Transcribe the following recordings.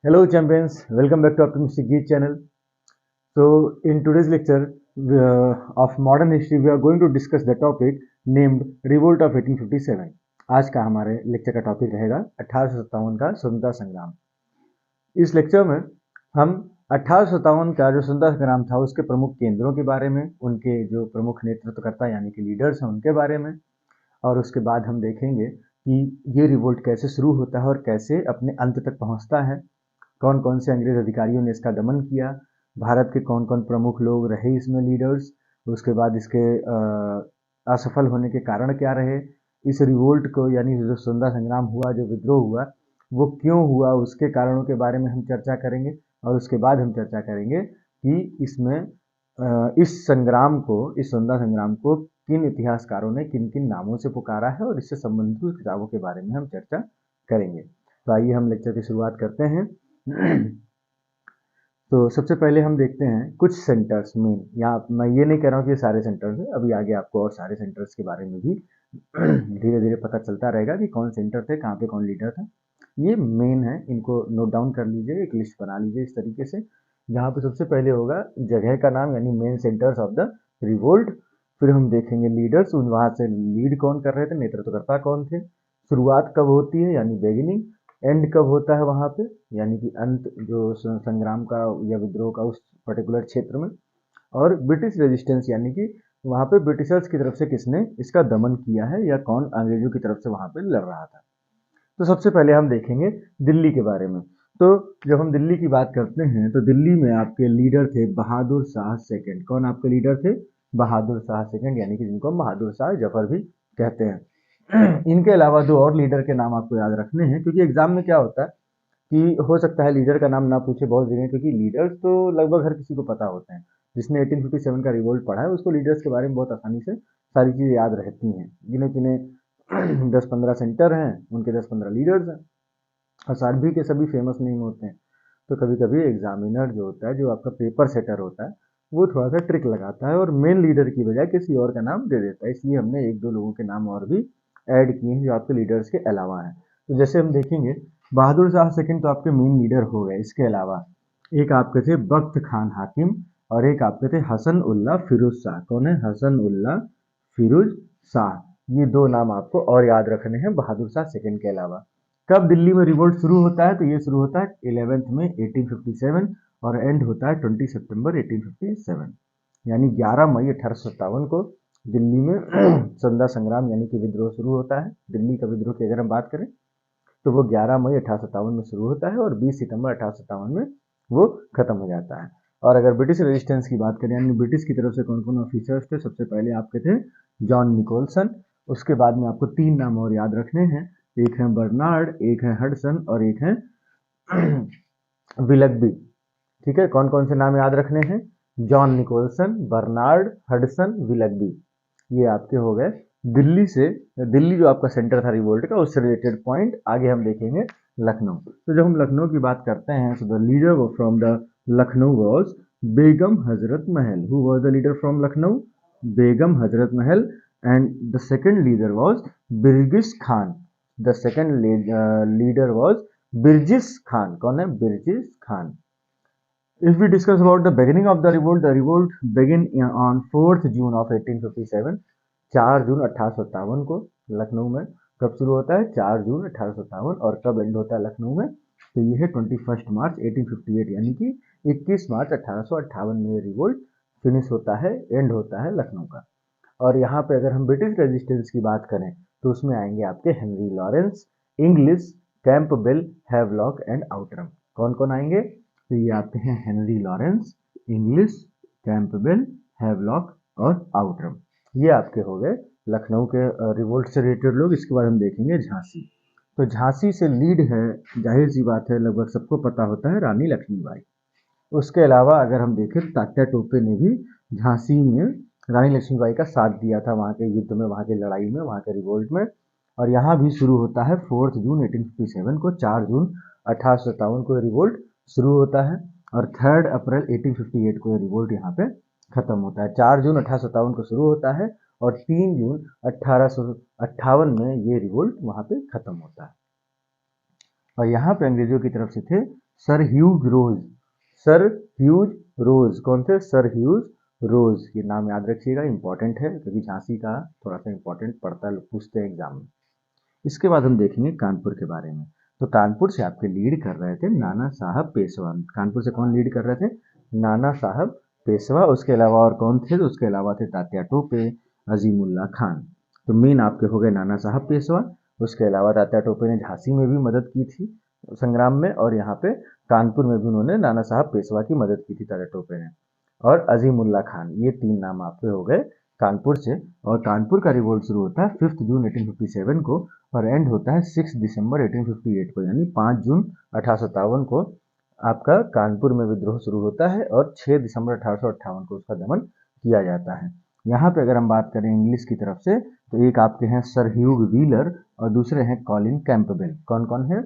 Hello champions, welcome back to Optimistic Geek channel. So in today's lecture of modern history, we are going to discuss the topic named Revolt of 1857. आज का हमारे lecture का topic रहेगा 1857 का स्वतंत्रता संग्राम। इस लेक्चर में हम 1857 का जो स्वतंत्रता संग्राम था उसके प्रमुख केंद्रों के बारे में, उनके जो प्रमुख नेतृत्वकर्ता यानी कि लीडर्स हैं उनके बारे में, और उसके बाद हम देखेंगे कि ये रिवोल्ट कैसे शुरू होता है और कैसे अपने अंत तक पहुंचता है, कौन कौन से अंग्रेज अधिकारियों ने इसका दमन किया, भारत के कौन कौन प्रमुख लोग रहे इसमें लीडर्स, उसके बाद इसके असफल होने के कारण क्या रहे, इस रिवोल्ट को यानी जो स्वतंत्रता संग्राम हुआ, जो विद्रोह हुआ, वो क्यों हुआ, उसके कारणों के बारे में हम चर्चा करेंगे। और उसके बाद हम चर्चा करेंगे कि इसमें इस संग्राम को, इस स्वतंत्रता संग्राम को किन इतिहासकारों ने किन किन नामों से पुकारा है और इससे संबंधित कुछ किताबों के बारे में हम चर्चा करेंगे। तो आइए हम लेक्चर की शुरुआत करते हैं। तो सबसे पहले हम देखते हैं कुछ सेंटर्स में। यहाँ मैं ये नहीं कह रहा हूँ कि ये सारे सेंटर्स हैं, अभी आगे आपको और सारे सेंटर्स के बारे में भी धीरे धीरे पता चलता रहेगा कि कौन सेंटर थे, कहाँ पे कौन लीडर था। ये मेन है, इनको नोट डाउन कर लीजिए, एक लिस्ट बना लीजिए इस तरीके से, जहाँ पे सबसे पहले होगा जगह का नाम यानी main centres of the revolt. फिर हम देखेंगे लीडर्स, वहां से लीड कौन कर रहे थे, नेतृत्वकर्ता कौन थे, शुरुआत कब होती है यानी बिगिनिंग, एंड कब होता है वहां पे यानी कि अंत जो संग्राम का या विद्रोह का उस पर्टिकुलर क्षेत्र में, और ब्रिटिश रेजिस्टेंस यानी कि वहां पे ब्रिटिशर्स की तरफ से किसने इसका दमन किया है या कौन अंग्रेजों की तरफ से वहां पे लड़ रहा था। तो सबसे पहले हम देखेंगे दिल्ली के बारे में। तो जब हम दिल्ली की बात करते हैं तो दिल्ली में आपके लीडर थे बहादुर शाह सेकंड। कौन आपके लीडर थे? बहादुर शाह सेकंड, यानी कि जिनको हम बहादुर शाह जफर भी कहते हैं। इनके अलावा दो और लीडर के नाम आपको याद रखने हैं, क्योंकि एग्जाम में क्या होता है कि हो सकता है लीडर का नाम ना पूछे बहुत जगह, क्योंकि लीडर्स तो लगभग हर किसी को पता होते हैं। जिसने 1857 का रिवोल्ट पढ़ा है उसको लीडर्स के बारे में बहुत आसानी से सारी चीज़ें याद रहती हैं। गिने चुने 10-15 सेंटर हैं, उनके 10-15 लीडर्स हैं, और सभी के सभी फेमस नेम होते हैं। तो कभी कभी एग्जामिनर जो होता है, जो आपका पेपर सेटर होता है, वो थोड़ा सा ट्रिक लगाता है और मेन लीडर की बजाय किसी और का नाम दे देता है। इसलिए हमने एक दो लोगों के नाम और भी ऐड किए हैं जो आपके लीडर्स के अलावा हैं। तो जैसे हम देखेंगे बहादुर शाह सेकंड तो आपके मेन लीडर हो गए। इसके अलावा एक आपके थे बख्त खान हाकिम और एक आपके थे हसन उल्ला फिरोज शाह। कौन है? हसन उल्ला फिरोज शाह। ये दो नाम आपको और याद रखने हैं बहादुर शाह सेकंड के अलावा। कब दिल्ली में रिवोल्ट शुरू होता है? तो ये शुरू होता है 11th में 1857 और एंड होता है 20 सितंबर 1857, यानी 11 मई 1857 को दिल्ली में स्वतंत्रता संग्राम यानी कि विद्रोह शुरू होता है। दिल्ली का विद्रोह की अगर हम बात करें तो वो 11 मई 1857 में शुरू होता है और 20 सितंबर 1857 में वो खत्म हो जाता है। और अगर ब्रिटिश रेजिस्टेंस की बात करें यानी ब्रिटिश की तरफ से कौन कौन ऑफिसर्स थे, सबसे पहले आपके थे जॉन निकोलसन। उसके बाद में आपको तीन नाम और याद रखने हैं, एक है बर्नार्ड, एक है हडसन और एक है विलकबी। ठीक है, कौन कौन से नाम याद रखने हैं? John Nicholson, Bernard, Hudson, Willoughby. ये आपके हो गए दिल्ली से। दिल्ली जो आपका सेंटर था रिवोल्ट का, उससे रिलेटेड पॉइंट। आगे हम देखेंगे लखनऊ। तो जब हम लखनऊ की बात करते हैं तो the leader from the Lucknow was Begum Hazrat Mahal. Who was the leader from Lucknow? Begum Hazrat Mahal. And the second leader was Birjis Khan. The second leader was Birjis Khan. कौन है? Birjis Khan. If we discuss about the beginning of the revolt began on 4th June of 1857। 4 जून 1857 को लखनऊ में कब शुरू होता है? 4 जून 1857। और कब एंड होता है लखनऊ में? तो ये है 21 मार्च 1858, यानी कि 21 मार्च 1858 में रिवोल्ट फिनिश होता है, एंड होता है लखनऊ का। और यहाँ पे अगर हम ब्रिटिश रेजिस्टेंस की बात करें तो उसमें आएंगे आपके Henry Lawrence, English, Campbell, Havelock and Outram. कौन कौन आएंगे? तो ये आपके हैं Henry Lawrence, English, Campbell, Havelock और आउटरम। ये आपके हो गए लखनऊ के रिवोल्ट से रिलेटेड लोग। इसके बाद हम देखेंगे झांसी। तो झांसी से लीड है, जाहिर सी बात है, लगभग सबको पता होता है, रानी लक्ष्मीबाई। उसके अलावा अगर हम देखें तात्या टोपे ने भी झांसी में रानी लक्ष्मीबाई का साथ दिया था, वहाँ के युद्ध में, वहाँ की लड़ाई में, वहाँ के रिवोल्ट में। और यहाँ भी शुरू होता है 4 जून 1857 को। 4 जून 1857 को रिवोल्ट शुरू होता है और 3 अप्रैल 1858 को रिवोल्ट यहाँ पे खत्म होता है। 4 जून 1857 को शुरू होता है और 3 जून 1858 में ये रिवोल्ट वहाँ पे खत्म होता है। और यहाँ पे अंग्रेजों की तरफ से थे सर ह्यूज रोज, सर ह्यूज रोज कौन थे? सर ह्यूज रोज, ये नाम याद रखिएगा, इंपॉर्टेंट है क्योंकि झांसी का थोड़ा सा इंपॉर्टेंट पड़ता है, पूछते हैं एग्जाम में। इसके बाद हम देखेंगे कानपुर के बारे में। तो कानपुर से आपके लीड कर रहे थे नाना साहब पेशवा। कानपुर से कौन लीड कर रहे थे? नाना साहब पेशवा। उसके अलावा और कौन थे? तो उसके अलावा थे तात्या टोपे, अजीमुल्ला खान। तो मेन आपके हो गए नाना साहब पेशवा। उसके अलावा तात्या टोपे ने झांसी में भी मदद की थी संग्राम में, और यहाँ पे कानपुर में भी उन्होंने नाना साहब पेशवा की मदद की थी तात्या टोपे ने, और अजीमुल्ला खान। ये 3 नाम आपके हो गए कानपुर से। और कानपुर का रिवोल्ट शुरू होता है 5 जून 1857 को और एंड होता है 6 दिसंबर 1858 को, यानी 5 जून 1857 को आपका कानपुर में विद्रोह शुरू होता है और 6 दिसंबर 1858 को उसका दमन किया जाता है। यहाँ पे अगर हम बात करें इंग्लिश की तरफ से, तो एक आपके हैं सर ह्यूग व्हीलर और दूसरे हैं कॉलिन कैंपबेल। कौन कौन है?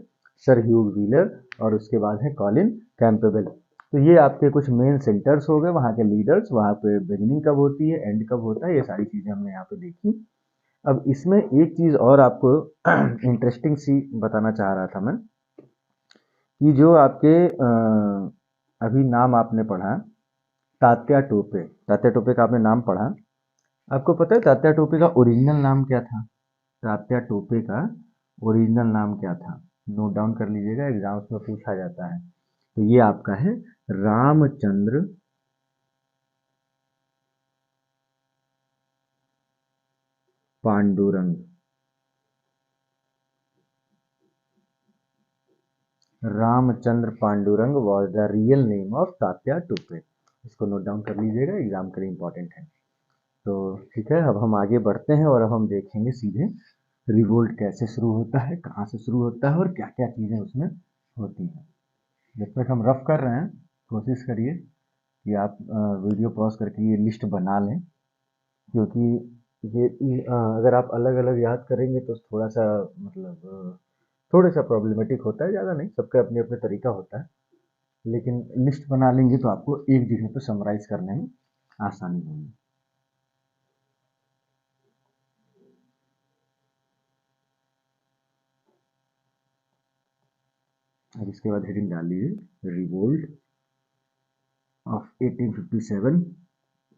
सर ह्यूग व्हीलर और उसके बाद है कॉलिन कैंपबेल। तो ये आपके कुछ मेन सेंटर्स हो गए, वहाँ के लीडर्स, वहाँ पे बिगिनिंग कब होती है, एंड कब होता है, ये सारी चीज़ें हमने यहाँ पे देखी। अब इसमें एक चीज़ और आपको इंटरेस्टिंग सी बताना चाह रहा था मैं, कि जो आपके अभी नाम आपने पढ़ा तात्या टोपे, तात्या टोपे का आपने नाम पढ़ा, आपको पता है तात्या टोपे का ओरिजिनल नाम क्या था? तात्या टोपे का ओरिजिनल नाम क्या था? नोट डाउन कर लीजिएगा, एग्जाम्स में पूछा जाता है। तो ये आपका है Ramchandra Pandurang. Ramchandra Pandurang was the real name of Tatya Tope. इसको नोट डाउन कर लीजिएगा, एग्जाम के लिए इंपॉर्टेंट है। तो ठीक है, अब हम आगे बढ़ते हैं और अब हम देखेंगे सीधे रिवोल्ट कैसे शुरू होता है, कहाँ से शुरू होता है और क्या क्या चीज़ें उसमें होती हैं। जब तक हम रफ कर रहे हैं, कोशिश करिए कि आप वीडियो पॉज करके ये लिस्ट बना लें, क्योंकि अगर आप अलग अलग याद करेंगे तो थोड़ा सा मतलब थोड़ा सा प्रॉब्लमेटिक होता है, ज़्यादा नहीं, सबका अपने अपने तरीका होता है। लेकिन लिस्ट बना लेंगे तो आपको एक जगह पे समराइज करने में आसानी होगी। अब इसके बाद हेडिंग डाल लीजिए रिवोल्ट ऑफ 1857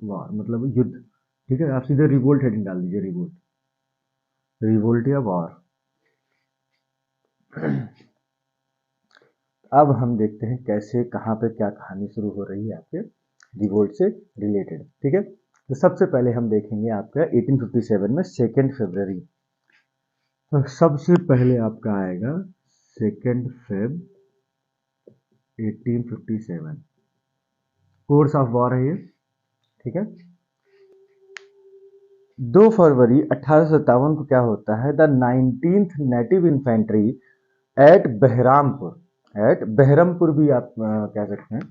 वॉर, मतलब युद्ध। ठीक है, आप सीधे रिवोल्ट हेडिंग डाल दीजिए, रिवोल्ट, रिवोल्ट या वॉर। अब हम देखते हैं कैसे, कहाँ पे क्या कहानी शुरू हो रही है आपके रिवोल्ट से रिलेटेड। ठीक है, तो सबसे पहले हम देखेंगे आपका 1857 में 2 फरवरी। तो सबसे पहले आपका आएगा 2 फेब 1857, कोर्स ऑफ वॉर है ये। ठीक है, 2 फरवरी 1857 को क्या होता है? The 19th native infantry at Baharampur, at Baharampur भी आप कह सकते हैं।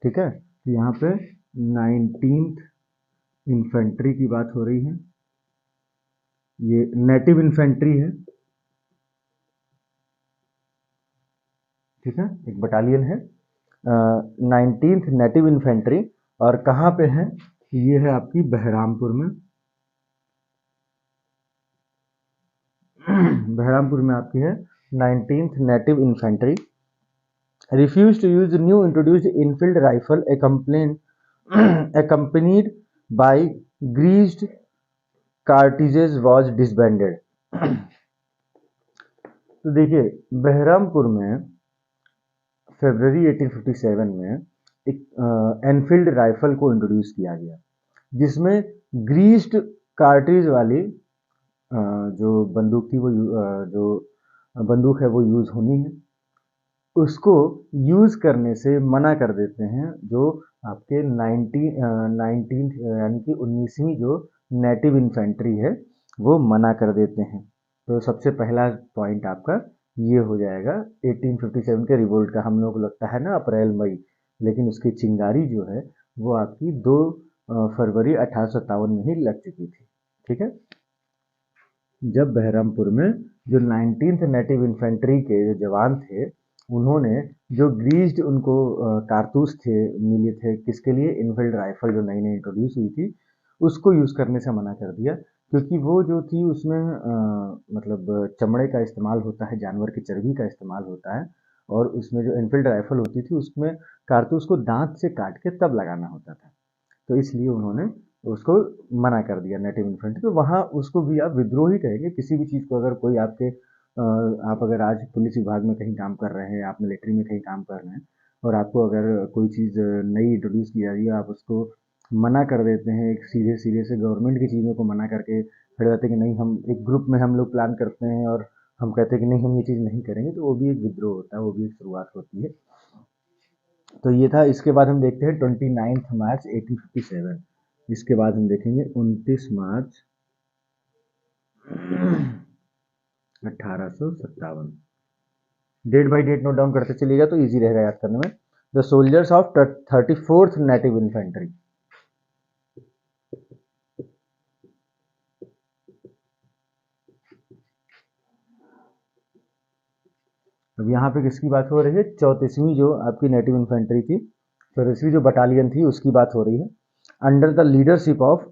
ठीक है, तो यहाँ पे 19th इन्फेंट्री की बात हो रही है, ये नेटिव इन्फेंट्री है। ठीक है, एक बटालियन है, 19th नेटिव इन्फेंट्री, और कहाँ पे है? ये है आपकी बहरामपुर में। बहरामपुर में आपकी है 19th native infantry. refused to use the new introduced infield rifle accompanied by greased cartridges was disbanded। तो देखिए, बहरामपुर में फरवरी 1857 में एक एनफील्ड राइफल को इंट्रोड्यूस किया गया, जिसमें ग्रीस्ड कार्ट्रिज वाली जो बंदूक थी वो जो बंदूक है वो यूज़ होनी है, उसको यूज़ करने से मना कर देते हैं जो आपके 19th यानी कि 19वीं जो नेटिव इन्फेंट्री है वो मना कर देते हैं। तो सबसे पहला पॉइंट आपका ये हो जाएगा 1857 के रिवोल्ट का। हम लोगों को लगता है ना अप्रैल मई, लेकिन उसकी चिंगारी जो है वो आपकी 2 फरवरी 1857 में ही लग चुकी थी। ठीक है, जब बहरमपुर में जो 19th नेटिव इन्फेंट्री के जो जवान थे, उन्होंने जो ग्रीस्ड उनको कारतूस थे मिले थे किसके लिए? इनफील्ड राइफल जो नई नई इंट्रोड्यूस हुई थी उसको यूज़ करने से मना कर दिया, क्योंकि वो जो थी उसमें मतलब चमड़े का इस्तेमाल होता है, जानवर की चर्बी का इस्तेमाल होता है, और उसमें जो एनफील्ड राइफल होती थी उसमें कारतूस को दांत से काट के तब लगाना होता था। तो इसलिए उन्होंने उसको मना कर दिया नेटिव इन्फेंट्री। तो वहाँ उसको भी आप विद्रोह ही कहेंगे। किसी भी चीज़ को अगर कोई आपके आप अगर आज पुलिस विभाग में कहीं काम कर रहे हैं, आप मिलिट्री में कहीं काम कर रहे हैं और आपको अगर कोई चीज़ नई इंट्रोड्यूस की जा रही है, आप उसको मना कर देते हैं, एक सीधे सीधे से गवर्नमेंट की चीज़ों को मना करके खड़े रहते हैं कि नहीं, हम एक ग्रुप में हम लोग प्लान करते हैं और हम कहते हैं कि नहीं, हम ये चीज़ नहीं करेंगे, तो वो भी एक विद्रोह होता है, वो भी एक शुरुआत होती है। तो ये था। इसके बाद हम देखते हैं 29 मार्च 1857। इसके बाद हम देखेंगे 29 March 1857। Date by date note down करते चलिएगा तो इजी रहेगा याद करने में। The soldiers of 34th native infantry. अब यहाँ पे किसकी बात हो रही है? 34वीं जो आपकी नेटिव इन्फेंट्री थी, 34वीं जो बटालियन थी उसकी बात हो रही है। Under the leadership of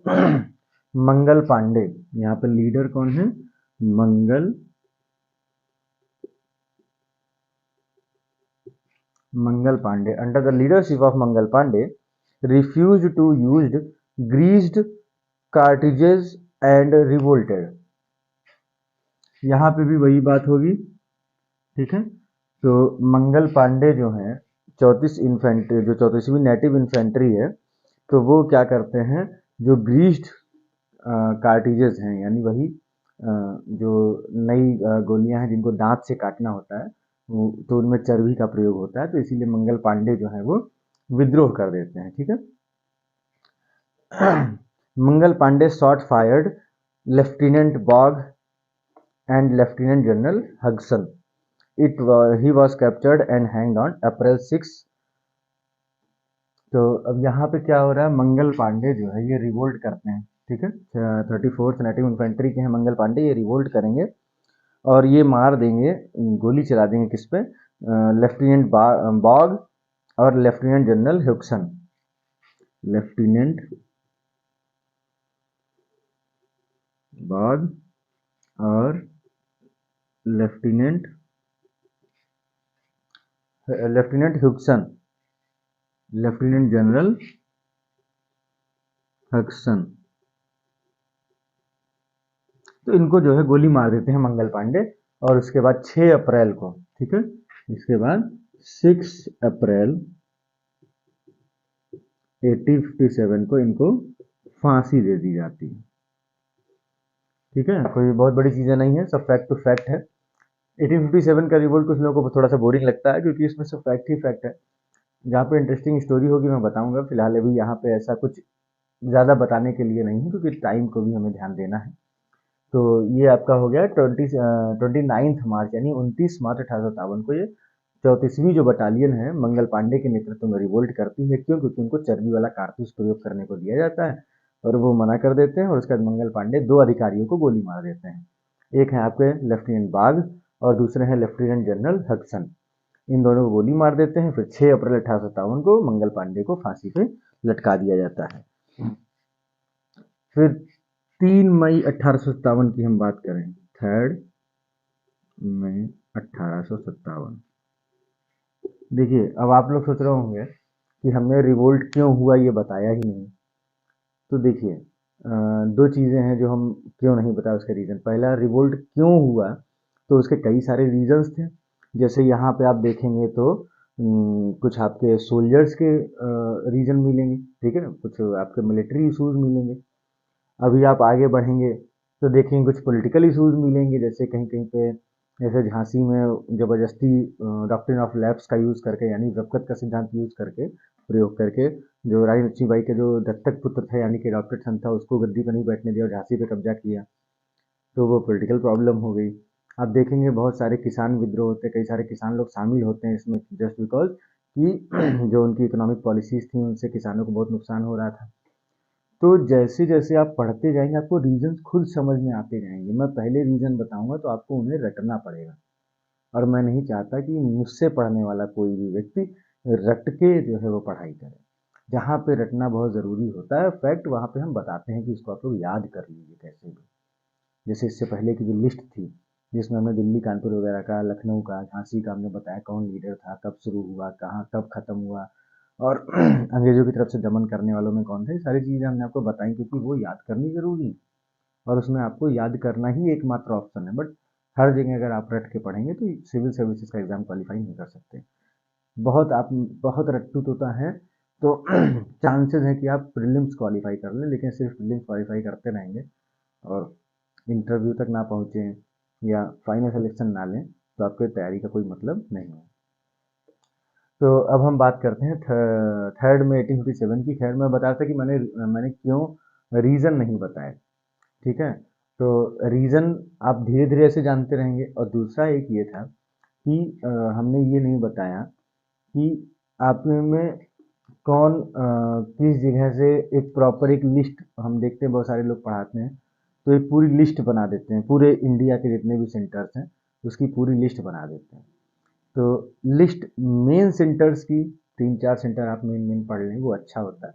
Mangal Pandey. यहाँ पे लीडर कौन है? Mangal Pandey. Under the leadership of Mangal Pandey refuse to used greased cartridges and revolted. यहाँ पे भी वही बात होगी, ठीक है। तो मंगल पांडे जो हैं 34 इन्फेंट्री, जो 34वीं नेटिव इन्फेंट्री है, तो वो क्या करते हैं, जो ग्रीस्ड कार्टिजेस हैं, यानी वही जो नई गोलियां हैं जिनको दांत से काटना होता है, तो उनमें चर्बी का प्रयोग होता है, तो इसीलिए मंगल पांडे जो है वो विद्रोह कर देते हैं, ठीक है। Mangal Pandey shot fired lieutenant Baugh and lieutenant general Hewson. he was captured and hanged on April 6। तो अब यहाँ पे क्या हो रहा है, मंगल पांडे जो है ये रिवोल्ट करते हैं, ठीक है। 34th नेटिव इन्फेंट्री के हैं मंगल पांडे, ये रिवोल्ट करेंगे और ये मार देंगे, गोली चला देंगे किस पे? लेफ्टिनेंट बॉग और लेफ्टिनेंट जनरल ह्यूक्सन। लेफ्टिनेंट बॉग और लेफ्टिनेंट लेफ्टिनेंट ह्यूक्सन, लेफ्टिनेंट जनरल हक्सन। तो इनको जो है गोली मार देते हैं मंगल पांडे। और उसके बाद 6 अप्रैल को, ठीक है, इसके बाद 6 अप्रैल 1857 को इनको फांसी दे दी जाती है, ठीक है। कोई बहुत बड़ी चीज़ें नहीं है, सब फैक्ट टू फैक्ट है। 1857 का रिवोल्ट कुछ लोगों को थोड़ा सा बोरिंग लगता है क्योंकि इसमें सब फैक्ट ही फैक्ट है। जहाँ पे इंटरेस्टिंग स्टोरी होगी मैं बताऊंगा, फिलहाल अभी यहाँ पे ऐसा कुछ ज़्यादा बताने के लिए नहीं है क्योंकि टाइम को भी हमें ध्यान देना है। तो ये आपका हो गया 29 मार्च, यानी 29 मार्च 1857 को ये 34वीं जो बटालियन है मंगल पांडे के नेतृत्व में रिवोल्ट करती है। क्यों? क्योंकि उनको चर्बी वाला कारतूस प्रयोग करने को दिया जाता है और वो मना कर देते हैं, और उसके बाद मंगल पांडे 2 अधिकारियों को गोली मार देते हैं। एक है आपके लेफ्टिनेंट बाग और दूसरे हैं लेफ्टिनेंट जनरल हक्सन। इन दोनों को गोली मार देते हैं। फिर 6 अप्रैल 1857 को मंगल पांडे को फांसी पे लटका दिया जाता है। फिर 3 मई 1857 की हम बात करें, 3 मई 1857। देखिए, अब आप लोग सोच रहे होंगे कि हमने रिवोल्ट क्यों हुआ ये बताया ही नहीं। तो देखिए, दो चीज़ें हैं जो हम क्यों नहीं बताया उसके रीज़न। पहला, रिवोल्ट क्यों हुआ, तो उसके कई सारे रीजंस थे। जैसे यहाँ पे आप देखेंगे तो कुछ आपके सोल्जर्स के रीजन मिलेंगे, ठीक है, कुछ आपके मिलिट्री इशूज मिलेंगे। अभी आप आगे बढ़ेंगे तो देखेंगे कुछ पॉलिटिकल इशूज मिलेंगे, जैसे कहीं कहीं पे, जैसे झांसी में जबरदस्ती डॉक्ट्रिन ऑफ लैप्स का यूज़ करके, यानी जबकत का सिद्धांत यूज़ करके, प्रयोग करके, जो रानी लक्ष्मीबाई के जो दत्तक पुत्र थे यानी कि अडॉप्टेड सन था, उसको गद्दी पर नहीं बैठने दिया और झांसी पे कब्जा किया, तो वो पॉलिटिकल प्रॉब्लम हो गई। आप देखेंगे बहुत सारे किसान विद्रोह होते हैं, कई सारे किसान लोग शामिल होते हैं इसमें जस्ट बिकॉज कि जो उनकी इकोनॉमिक पॉलिसीज थी उनसे किसानों को बहुत नुकसान हो रहा था। तो जैसे जैसे आप पढ़ते जाएंगे आपको रीजंस खुद समझ में आते जाएंगे। मैं पहले रीजन बताऊंगा तो आपको उन्हें रटना पड़ेगा, और मैं नहीं चाहता कि मुझसे पढ़ने वाला कोई भी व्यक्ति रट के जो है वो पढ़ाई करे। जहाँ पे रटना बहुत ज़रूरी होता है फैक्ट, वहाँ पे हम बताते हैं कि इसको आप लोग याद कर लीजिए कैसे भी। जैसे इससे पहले की जो लिस्ट थी, जिसमें हमने दिल्ली, कानपुर वगैरह का, लखनऊ का, झांसी का हमने बताया कौन लीडर था, कब शुरू हुआ, कहाँ कब खत्म हुआ, और अंग्रेजों की तरफ से दमन करने वालों में कौन थे। ये सारी चीज़ें हमने आपको बताई क्योंकि वो याद करनी जरूरी है, और उसमें आपको याद करना ही एकमात्र ऑप्शन है। बट हर जगह अगर आप रट के पढ़ेंगे तो सिविल सर्विसेज का एग्जाम क्वालिफाई नहीं कर सकते। बहुत आप बहुत रट्टू तोता है तो चांसेस है कि आप प्रीलिम्स क्वालिफाई कर लें, लेकिन सिर्फ प्रीलिम्स क्वालिफाई करते रहेंगे और इंटरव्यू तक ना पहुँचे या फाइनल सिलेक्शन ना लें तो आपके तैयारी का कोई मतलब नहीं है। तो अब हम बात करते हैं थर्ड में 1857 की। खैर मैं बता था कि मैंने क्यों रीज़न नहीं बताया, ठीक है। तो रीज़न आप धीरे धीरे ऐसे जानते रहेंगे। और दूसरा एक ये था कि हमने ये नहीं बताया कि आप में कौन किस जगह से एक प्रॉपर एक लिस्ट, हम देखते हैं बहुत सारे लोग पढ़ाते हैं तो एक पूरी लिस्ट बना देते हैं, पूरे इंडिया के जितने भी सेंटर्स हैं उसकी पूरी लिस्ट बना देते हैं। तो लिस्ट मेन सेंटर्स की 3-4 सेंटर आप मेन मेन पढ़ लें वो अच्छा होता है,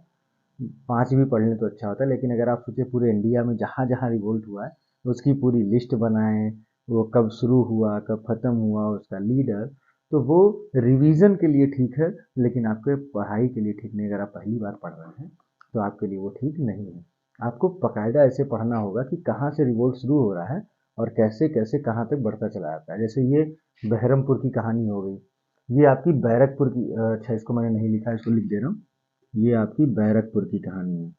5 भी पढ़ लें तो अच्छा होता है। लेकिन अगर आप सोचे पूरे इंडिया में जहाँ जहाँ रिवोल्ट हुआ है उसकी पूरी लिस्ट बनाएं, वो कब शुरू हुआ कब ख़त्म हुआ उसका लीडर, तो वो रिवीजन के लिए ठीक है लेकिन आपके पढ़ाई के लिए ठीक नहीं। अगर आप पहली बार पढ़ रहे हैं तो आपके लिए वो ठीक नहीं है। आपको बाकायदा ऐसे पढ़ना होगा कि कहाँ से रिवोल्ट शुरू हो रहा है और कैसे कैसे कहाँ तक बढ़ता चला जाता है। जैसे ये बहरमपुर की कहानी हो गई, ये आपकी बैरकपुर की, अच्छा इसको मैंने नहीं लिखा, इसको लिख दे रहा हूँ। ये आपकी बैरकपुर की कहानी है,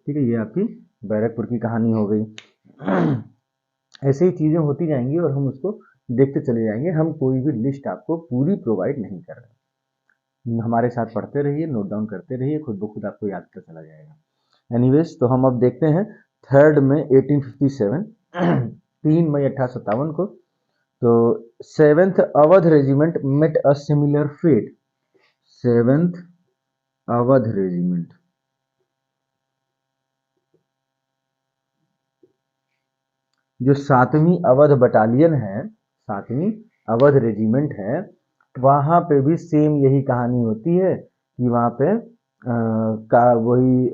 ठीक है, ये आपकी बैरकपुर की कहानी हो गई। ऐसे ही चीज़ें होती जाएंगी और हम उसको देखते चले जाएंगे। हम कोई भी लिस्ट आपको पूरी प्रोवाइड नहीं कर रहे। हमारे साथ पढ़ते रहिए, नोट डाउन करते रहिए, खुद ब खुद आपको याद कर चला जाएगा। एनीवेज, तो हम अब देखते हैं थर्ड में 1857 3 मई 1857 को। तो seventh Awadh regiment met a similar fate. Seventh Awadh regiment, जो 7वीं अवध बटालियन है, 7वीं अवध रेजिमेंट है, वहाँ पे भी सेम यही कहानी होती है कि वहाँ पे वही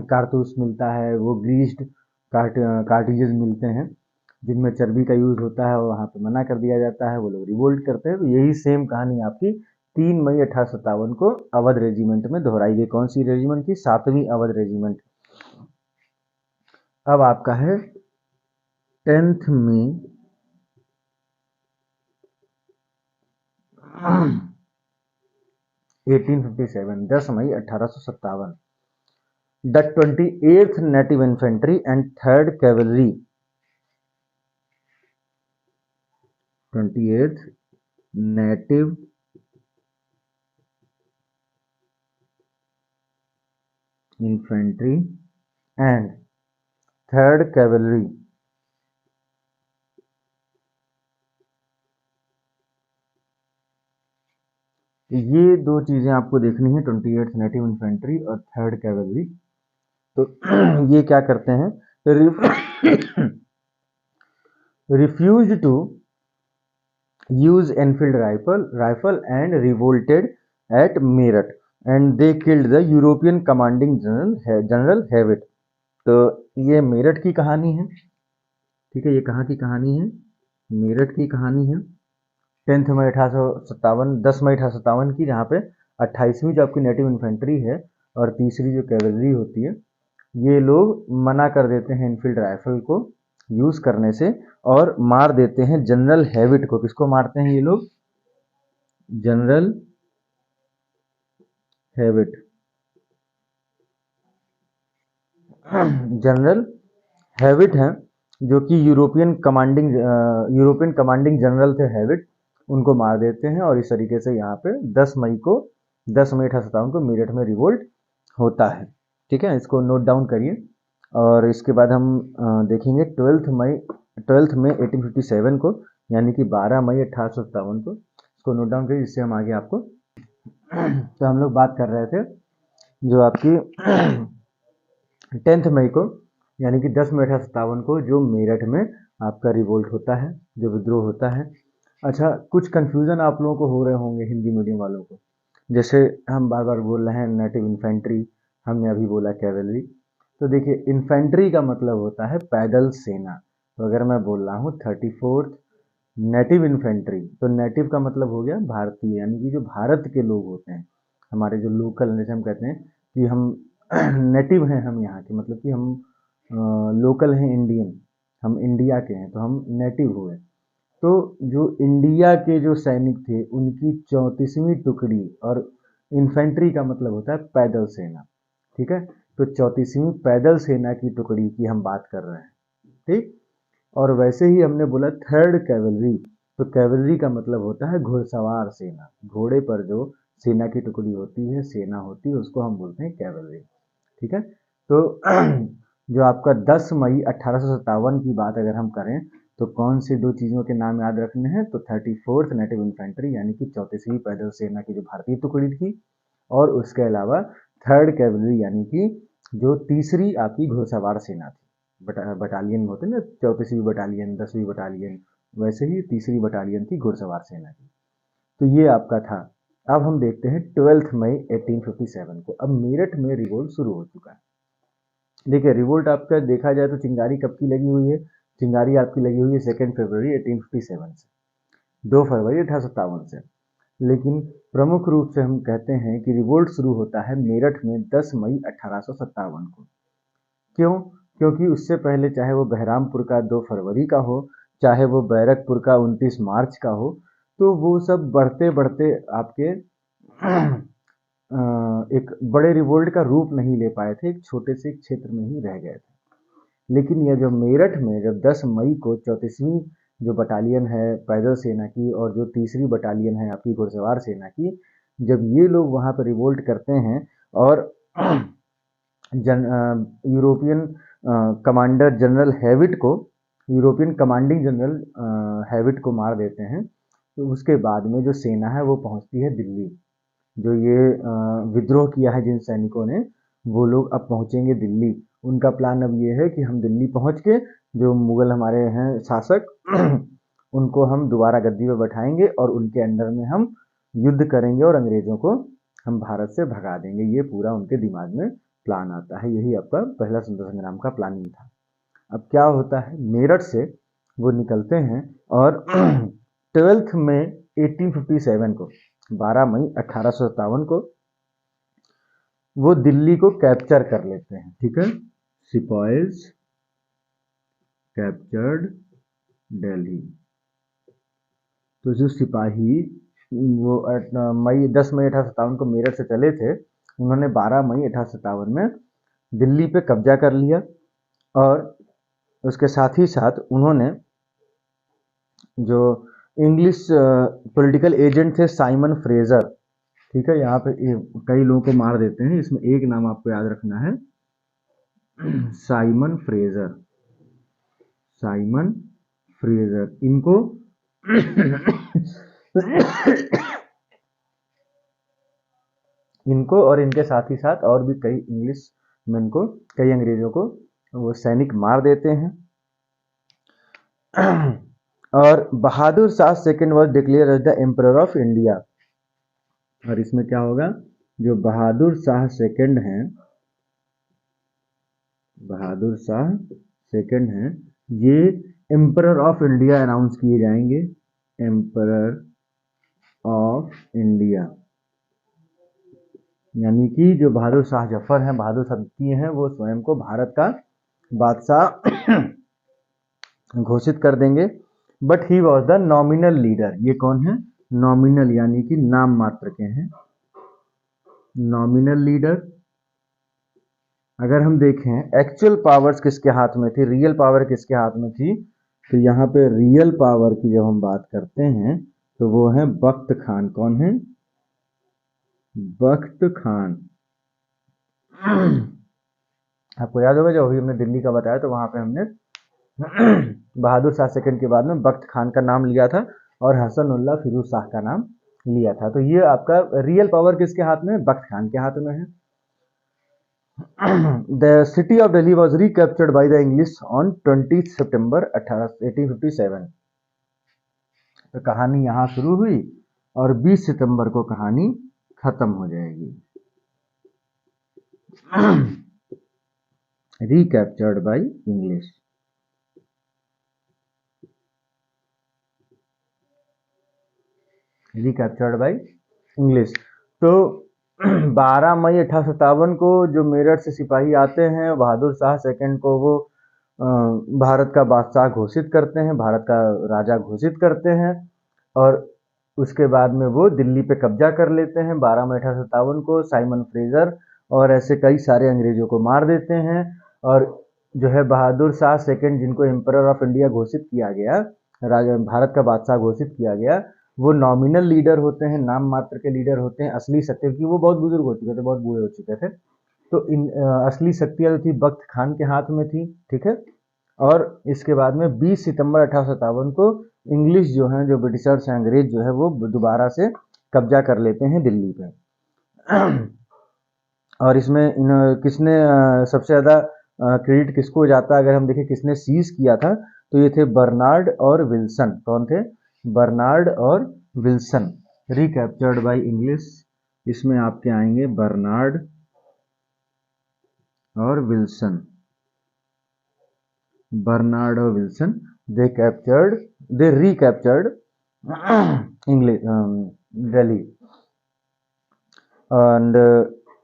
कारतूस मिलता है, वो ग्रीस्ड कार्टिजेज मिलते हैं जिनमें चर्बी का यूज होता है, वहाँ पे मना कर दिया जाता है, वो लोग रिवोल्ट करते हैं। तो यही सेम कहानी आपकी 3 मई 1857 को अवध रेजिमेंट में दोहराई गई। कौन सी रेजिमेंट की? 7वीं अवध रेजिमेंट। अब आपका है 10 मई 1857, 10 मई 1857। The 28th native infantry and third cavalry, 28th native infantry and third cavalry, ये दो चीजें आपको देखनी है, 28th नेटिव इन्फेंट्री और थर्ड कैवलरी। तो ये क्या करते हैं? Refuse to use Enfield rifle and revolted at Meerut and they killed the European commanding general Hewitt. तो ये मेरठ की कहानी है, ठीक है। ये कहाँ की कहानी है? मेरठ की कहानी है। 10 मई 1857, 10 मई 1857 की, जहाँ पे 28वीं जो आपकी नेटिव इन्फेंट्री है और तीसरी जो कैवलरी होती है, ये लोग मना कर देते हैं इनफील्ड राइफल को यूज करने से और मार देते हैं जनरल हैविट को। किसको मारते हैं ये लोग? General Hewitt. जनरल हैविट हैं जो कि यूरोपियन कमांडिंग जनरल थे हैविट, उनको मार देते हैं। और इस तरीके से यहाँ पे 10 मई 1857 को मेरठ में रिवोल्ट होता है, ठीक है। इसको नोट डाउन करिए। और इसके बाद हम देखेंगे 12 मई 1857 को, यानी कि 12 मई 1857 को। इसको नोट डाउन करिए जिससे हम आगे आपको तो हम लोग बात कर रहे थे जो आपकी 10 मई को, यानी कि 10 मई 1857 को जो मेरठ में आपका रिवोल्ट होता है, जो विद्रोह होता है। अच्छा, कुछ कन्फ्यूज़न आप लोगों को हो रहे होंगे हिंदी मीडियम वालों को। जैसे हम बार बार बोल रहे हैं नेटिव इन्फेंट्री, हमने अभी बोला कैवलरी। तो देखिए इन्फेंट्री का मतलब होता है पैदल सेना। तो अगर मैं बोल रहा हूँ 34th नेटिव इन्फेंट्री, तो नेटिव का मतलब हो गया भारतीय, यानी कि जो भारत के लोग होते हैं, हमारे जो लोकल, जैसे हम कहते हैं कि हम नेटिव हैं, हम यहाँ के, मतलब कि हम लोकल हैं, इंडियन, हम इंडिया के हैं, तो हम नेटिव हुए। तो जो इंडिया के जो सैनिक थे उनकी 34वीं टुकड़ी, और इन्फेंट्री का मतलब होता है पैदल सेना, ठीक है। तो 34वीं पैदल सेना की टुकड़ी की हम बात कर रहे हैं, ठीक। और वैसे ही हमने बोला थर्ड कैवलरी, तो कैवलरी का मतलब होता है घुड़सवार सेना, घोड़े पर जो सेना की टुकड़ी होती है, सेना होती है, उसको हम बोलते हैं कैवलरी, ठीक है। तो जो आपका 10 मई 1857 की बात अगर हम करें, तो कौन सी दो चीज़ों के नाम याद रखने हैं, तो 34th नेटिव इन्फेंट्री यानी कि 34वीं पैदल सेना की जो भारतीय टुकड़ी थी, और उसके अलावा थर्ड कैवलरी यानी कि जो तीसरी आपकी घुड़सवार सेना थी। बटालियन होते ना, 34वीं बटालियन, 10वीं बटालियन, वैसे ही तीसरी बटालियन थी घुड़सवार सेना की। तो ये आपका था। अब हम देखते हैं 12 मई 1857 को। अब मेरठ में रिवोल्ट शुरू हो चुका है। देखिए रिवोल्ट आपका देखा जाए तो चिंगारी कब की लगी हुई है, चिंगारी आपकी लगी हुई है 2 फरवरी 1857 से, 2 फरवरी 1857 से। लेकिन प्रमुख रूप से हम कहते हैं कि रिवोल्ट शुरू होता है मेरठ में 10 मई 1857 को। क्यों? क्योंकि उससे पहले चाहे वो बहरामपुर का 2 फरवरी का हो, चाहे वो बैरकपुर का 29 मार्च का हो, तो वो सब बढ़ते बढ़ते आपके एक बड़े रिवोल्ट का रूप नहीं ले पाए थे, एक छोटे से क्षेत्र में ही रह गए थे। लेकिन यह जो मेरठ में जब 10 मई को 34वीं जो बटालियन है पैदल सेना की, और जो तीसरी बटालियन है आपकी घुड़सवार सेना की, जब ये लोग वहाँ पर रिवोल्ट करते हैं और यूरोपियन कमांडर जनरल हैविट को, यूरोपियन कमांडिंग जनरल हैविट को मार देते हैं, तो उसके बाद में जो सेना है वो पहुंचती है दिल्ली। जो ये विद्रोह किया है जिन सैनिकों ने, वो लोग अब पहुंचेंगे दिल्ली। उनका प्लान अब ये है कि हम दिल्ली पहुंच के जो मुगल हमारे हैं शासक उनको हम दोबारा गद्दी पे बैठाएंगे और उनके अंडर में हम युद्ध करेंगे और अंग्रेजों को हम भारत से भगा देंगे। ये पूरा उनके दिमाग में प्लान आता है। यही आपका पहला स्वतंत्रता संग्राम का प्लानिंग था। अब क्या होता है, मेरठ से वो निकलते हैं और 12 में 1857 को, 12 मई 1857 को वो दिल्ली को कैप्चर कर लेते हैं, ठीक है। Sepoys captured Delhi. तो जो सिपाही वो 10 मई 1857 को मेरठ से चले थे, उन्होंने 12 मई 1857 में दिल्ली पे कब्जा कर लिया। और उसके साथ ही साथ उन्होंने जो इंग्लिश पॉलिटिकल एजेंट थे साइमन फ्रेजर, ठीक है, यहाँ पे कई लोगों को मार देते हैं, इसमें एक नाम आपको याद रखना है, साइमन फ्रेजर। साइमन फ्रेजर इनको इनको और इनके साथ ही साथ और भी कई इंग्लिश मैन को, कई अंग्रेजों को वो सैनिक मार देते हैं। और Bahadur Shah second was declared as the emperor of India. और इसमें क्या होगा, जो बहादुर शाह सेकंड हैं, बहादुर शाह सेकंड हैं, ये एम्परर ऑफ इंडिया अनाउंस किए जाएंगे। एम्परर ऑफ इंडिया, यानी कि जो बहादुर शाह जफर हैं, बहादुर शाह द्वितीय हैं, वो स्वयं को भारत का बादशाह घोषित कर देंगे। But he was the nominal leader. ये कौन है, नॉमिनल यानी कि नाम मात्र के हैं, नॉमिनल लीडर। अगर हम देखें एक्चुअल पावर्स किसके हाथ में थी, रियल पावर किसके हाथ में थी, तो यहाँ पे रियल पावर की जब हम बात करते हैं तो वो है बख्त खान। कौन है, बख्त खान। आपको याद होगा जब अभी हमने दिल्ली का बताया तो वहां पे हमने बहादुर शाह सेकंड के बाद में बख्त खान का नाम लिया था और हसन उल्लाह फिरोज शाह का नाम लिया था। तो ये आपका रियल पावर किसके हाथ में है, बख्त खान के हाथ में है। The city of Delhi was recaptured by the English on 20 सितंबर 1857। तो कहानी यहाँ शुरू हुई और 20 सितंबर को कहानी खत्म हो जाएगी। recaptured by English. Recaptured by English. तो 12 मई 1857 को जो मेरठ से सिपाही आते हैं, बहादुर शाह सेकंड को वो भारत का बादशाह घोषित करते हैं, भारत का राजा घोषित करते हैं, और उसके बाद में वो दिल्ली पे कब्जा कर लेते हैं। 12 मई 1857 को साइमन फ्रेजर और ऐसे कई सारे अंग्रेजों को मार देते हैं। और जो है बहादुर शाह सेकंड, जिनको एम्परर ऑफ इंडिया घोषित किया गया, राजा भारत का बादशाह घोषित किया गया, वो नॉमिनल लीडर होते हैं, नाम मात्र के लीडर होते हैं। असली सत्य की वो बहुत बुजुर्ग हो चुके थे, बहुत बूढ़े हो चुके थे। तो इन असली शक्तियाँ जो थी बख्त खान के हाथ में थी, ठीक है। और इसके बाद में 20 सितंबर 1857 को इंग्लिश जो है, जो ब्रिटिशर्स हैं, अंग्रेज जो है, वो दोबारा से कब्जा कर लेते हैं दिल्ली पे। और इसमें किसने सबसे ज़्यादा क्रेडिट किसको जाता है, अगर हम देखें किसने सीज किया था, तो ये थे बर्नार्ड और विल्सन। कौन थे? बर्नार्ड और विल्सन। रिकैप्चर्ड बाय इंग्लिश, इसमें आपके आएंगे बर्नार्ड और विल्सन। बर्नार्ड और Wilson, they recaptured English Delhi. And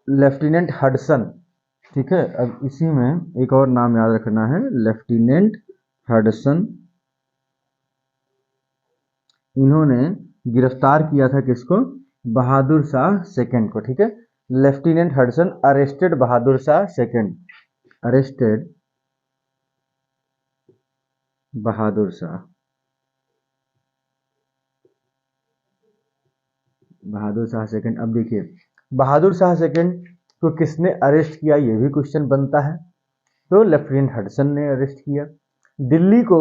lieutenant Hudson, ठीक है। अब इसी में एक और नाम याद रखना है, लेफ्टिनेंट हडसन। इन्होंने गिरफ्तार किया था किसको? बहादुर शाह सेकंड को, ठीक है। लेफ्टिनेंट हडसन अरेस्टेड बहादुर शाह सेकंड, अरेस्टेड बहादुर शाह, बहादुर शाह सेकंड। अब देखिए बहादुर शाह सेकंड को किसने अरेस्ट किया, ये भी क्वेश्चन बनता है। तो लेफ्टिनेंट हडसन ने अरेस्ट किया। दिल्ली को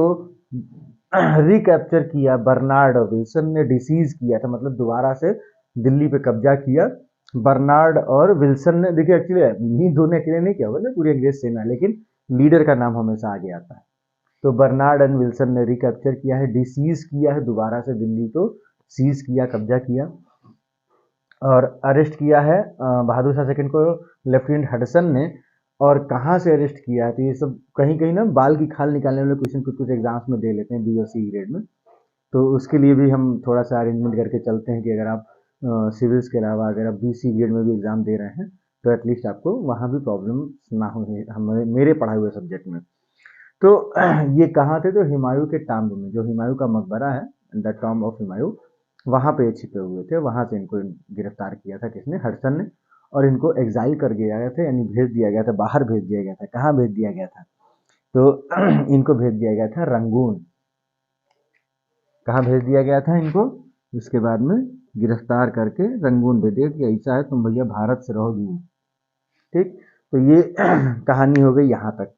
रिकैप्चर किया बर्नार्ड और विल्सन ने, डिसीज किया था, मतलब दोबारा से दिल्ली पे कब्जा किया बर्नार्ड और विल्सन ने। देखिए एक्चुअली इन्हीं दोनों अकेले नहीं किया होगा पूरी अंग्रेज सेना, लेकिन लीडर का नाम हमेशा आगे आता है। तो बर्नार्ड एंड विल्सन ने रिकैप्चर किया है, डिसीज किया है, दोबारा से दिल्ली को सीज किया, कब्जा किया और अरेस्ट किया है बहादुर शाह सेकंड को लेफ्टिनेंट हडसन ने। और कहाँ से अरेस्ट किया है, तो ये सब कहीं कहीं ना बाल की खाल निकालने वाले क्वेश्चन कुछ कुछ एग्जाम्स में दे लेते हैं, बी और सी ग्रेड में। तो उसके लिए भी हम थोड़ा सा अरेंजमेंट करके चलते हैं कि अगर आप सिविल्स के अलावा अगर आप बी सी ग्रेड में भी एग्जाम दे रहे हैं, तो एटलीस्ट आपको वहाँ भी प्रॉब्लम ना हो हमारे मेरे पढ़ाए हुए सब्जेक्ट में। तो ये कहाँ थे? तो हुमायूं के टाम्ब में, जो हुमायूं का मकबरा है, द टॉम्ब ऑफ हुमायूं, वहाँ पे ये छिपे हुए थे। वहाँ से इनको गिरफ्तार किया था किसने? हडसन ने। और इनको एग्जाइल कर दिया गया था, यानी भेज दिया गया था, बाहर भेज दिया गया था। कहाँ भेज दिया गया था? तो इनको भेज दिया गया था रंगून। कहाँ भेज दिया गया था इनको? उसके बाद में गिरफ्तार करके रंगून भेज दिया कि ऐसा है, तुम भैया भारत से रहो दूर, ठीक। तो ये कहानी हो गई यहाँ तक।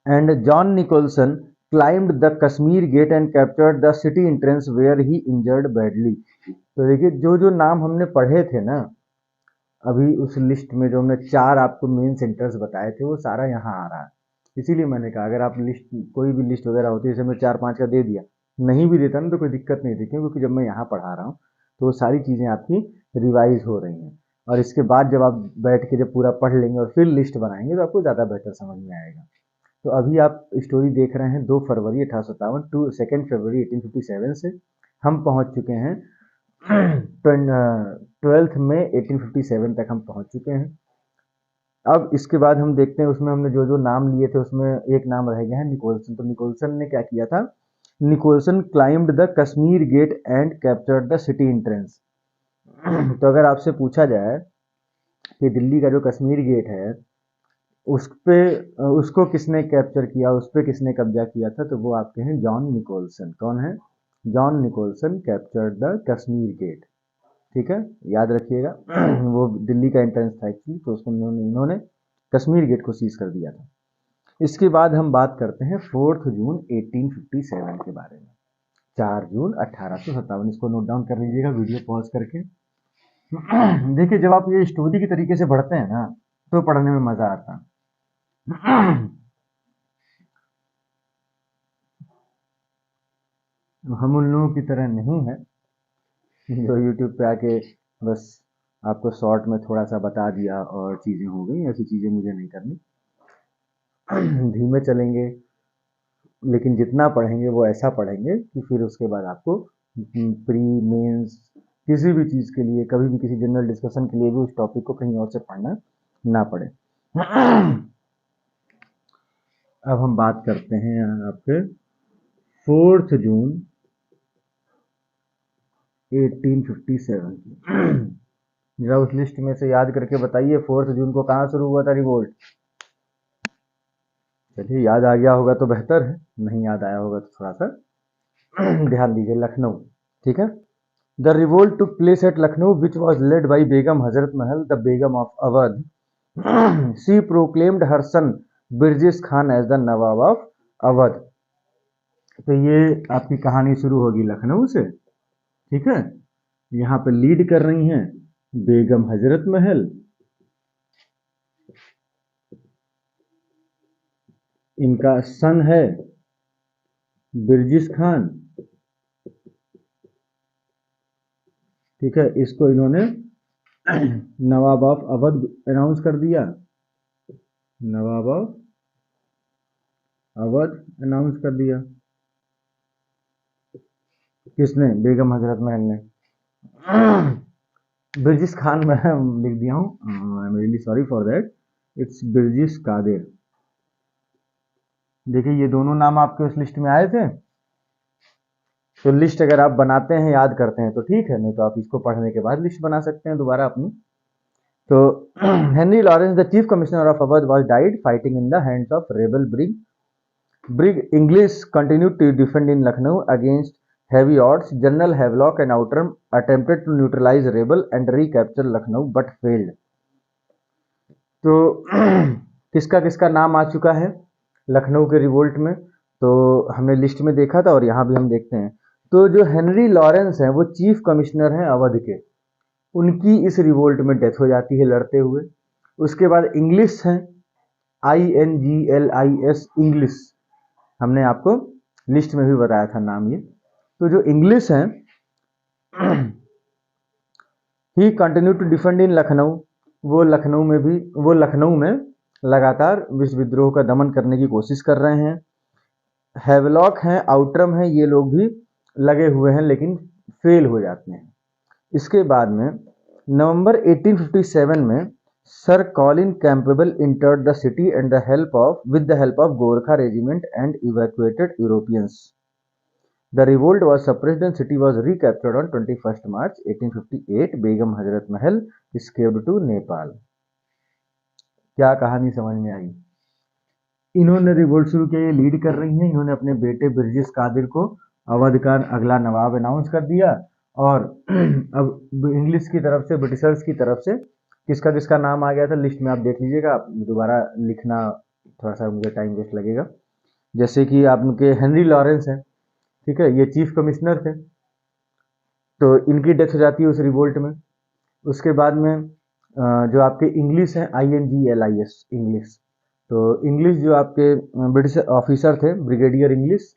And John Nicholson climbed the Kashmir Gate and captured the city entrance where he injured badly. तो देखिए जो जो नाम हमने पढ़े थे ना अभी उस लिस्ट में, जो हमने 4 आपको मेन सेंटर्स बताए थे, वो सारा यहाँ आ रहा है। इसीलिए मैंने कहा अगर आप लिस्ट, कोई भी लिस्ट वगैरह होती है, जैसे मैं 4-5 का दे दिया, नहीं भी देता ना तो कोई दिक्कत नहीं थी, क्योंकि जब मैं यहाँ पढ़ा रहा हूँ तो वो सारी चीज़ें आपकी रिवाइज हो रही हैं। और इसके बाद जब आप बैठ के जब पूरा पढ़ लेंगे और फिर लिस्ट बनाएंगे तो आपको ज़्यादा बेहतर समझ में आएगा। तो अभी आप स्टोरी देख रहे हैं 2 फरवरी 1857 टू 2 फरवरी 1857 से हम पहुंच चुके हैं 12 में 1857 तक हम पहुंच चुके हैं। अब इसके बाद हम देखते हैं उसमें हमने जो जो नाम लिए थे उसमें एक नाम रह गया है निकोलसन। तो निकोलसन ने क्या किया था? Nicholson climbed the Kashmir gate and captured the city entrance. तो अगर आपसे पूछा जाए कि दिल्ली का जो कश्मीर गेट है उस पे उसको किसने कैप्चर किया, उस पे किसने कब्जा किया था, तो वो आपके हैं जॉन निकोलसन। कौन है? John Nicholson captured the Kashmir gate, ठीक है, याद रखिएगा। वो दिल्ली का एंट्रेंस था एक्चुअली, तो उसको इन्होंने कश्मीर गेट को सीज कर दिया था। इसके बाद हम बात करते हैं 4 जून 1857 के बारे में। 4 जून 1857, इसको नोट डाउन कर लीजिएगा वीडियो पॉज करके। देखिए जब आप ये स्टोरी के तरीके से पढ़ते हैं ना तो पढ़ने में मजा आता है। हम उन लोगों की तरह नहीं है जो यूट्यूब पे आके बस आपको शॉर्ट में थोड़ा सा बता दिया और चीज़ें हो गई, ऐसी चीज़ें मुझे नहीं करनी। धीमे चलेंगे, लेकिन जितना पढ़ेंगे वो ऐसा पढ़ेंगे कि फिर उसके बाद आपको प्री मेंस किसी भी चीज़ के लिए, कभी भी किसी जनरल डिस्कशन के लिए भी उस टॉपिक को कहीं और से पढ़ना ना पड़े। अब हम बात करते हैं आपके 4 जून 1857 की। जरा उस लिस्ट में से याद करके बताइए 4 जून को कहाँ शुरू हुआ था रिवोल्ट। चलिए याद आ गया होगा तो बेहतर है, नहीं याद आया होगा तो थोड़ा सा ध्यान दीजिए। लखनऊ, ठीक है। The revolt took place at Lucknow which was led by Begum Hazrat Mahal the Begum of Awadh. She proclaimed her son Birjis Khan as the Nawab of Awadh. तो ये आपकी कहानी शुरू होगी लखनऊ से, ठीक है। यहाँ पे लीड कर रही हैं बेगम हजरत महल, इनका सन है बिरजिस खान, ठीक है। इसको इन्होंने नवाब ऑफ अवध अनाउंस कर दिया, नवाब ऑफ अवध अनाउंस कर दिया। किसने? बेगम हजरत महल ने। बिरजिस खान मैं लिख दिया हूँ, I am really sorry for that, it's Birjis Qadir. देखिए ये दोनों नाम आपके उस लिस्ट में आए थे, तो लिस्ट अगर आप बनाते हैं, याद करते हैं तो ठीक है, नहीं तो आप इसको पढ़ने के बाद लिस्ट बना सकते हैं दोबारा अपनी। तो Henry Lawrence the chief commissioner of Awadh was died fighting in the hands of rebel Brig English continued to defend in Lucknow against heavy odds. General Havelock and Outram attempted to neutralize rebel and recapture Lucknow but failed. तो किसका किसका नाम आ चुका है लखनऊ के revolt में, तो हमने लिस्ट में देखा था और यहाँ भी हम देखते हैं। तो जो हेनरी लॉरेंस हैं वो चीफ कमिश्नर हैं अवध के, उनकी इस रिवोल्ट में डेथ हो जाती है लड़ते हुए। उसके बाद इंग्लिश हैं, INGLIS, इंग्लिश, हमने आपको लिस्ट में भी बताया था नाम ये। तो जो इंग्लिश हैं ही कंटिन्यू टू डिफेंड इन लखनऊ, वो लखनऊ में लगातार विश्व विद्रोह का दमन करने की कोशिश कर रहे हैं। हैवलॉक हैं, आउटरम हैं, ये लोग भी लगे हुए हैं लेकिन फेल हो जाते हैं। इसके बाद में नवंबर 1857 में sir Colin Campbell entered the city and with the help of Gorkha regiment and evacuated Europeans. The revolt was suppressed and city was recaptured on 21st March 1858. Begum Hazrat Mahal escaped to Nepal. क्या कहानी समझ में आई? इन्होंने revolt शुरू किया, ये lead कर रही हैं। इन्होंने अपने बेटे बिरजिस कादिर को अवध का अगला नवाब अनाउंस कर दिया और अब इंग्लिश की तरफ से, ब्रिटिशर्स की तरफ से किसका किसका नाम आ गया था लिस्ट में, आप देख लीजिएगा। आप दोबारा लिखना थोड़ा सा मुझे टाइम वेस्ट लगेगा। जैसे कि आपके हेनरी लॉरेंस हैं, ठीक है, ये चीफ कमिश्नर थे, तो इनकी डेथ हो जाती है उस रिवोल्ट में। उसके बाद में जो आपके इंग्लिश हैं, INGLIS, इंग्लिश, तो इंग्लिश जो आपके ब्रिटिश ऑफिसर थे, ब्रिगेडियर इंग्लिश,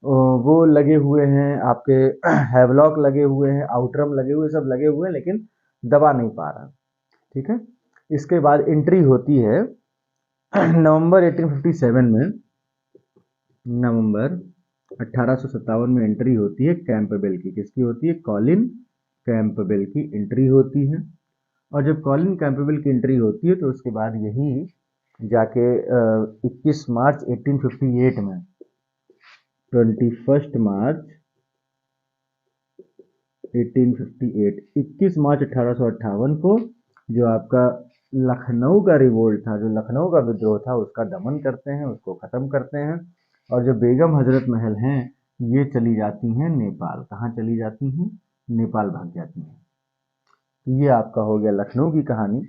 वो लगे हुए हैं आपके, हैवलॉक लगे हुए हैं, आउटरम लगे हुए, सब लगे हुए हैं लेकिन दबा नहीं पा रहा, ठीक है। इसके बाद एंट्री होती है नवंबर 1857 में, नवंबर 1857 में एंट्री होती है कैंपबेल की। किसकी होती है? कॉलिन कैंपबेल की एंट्री होती है। और जब कॉलिन कैंपबेल की एंट्री होती है तो उसके बाद यही जाके 21 मार्च 1858 में, 21 मार्च 1858, 21 मार्च 1858 को जो आपका लखनऊ का रिवोल्ट था, जो लखनऊ का विद्रोह था, उसका दमन करते हैं, उसको ख़त्म करते हैं। और जो बेगम हजरत महल हैं ये चली जाती हैं नेपाल। कहाँ चली जाती हैं? नेपाल भाग जाती हैं। ये आपका हो गया लखनऊ की कहानी।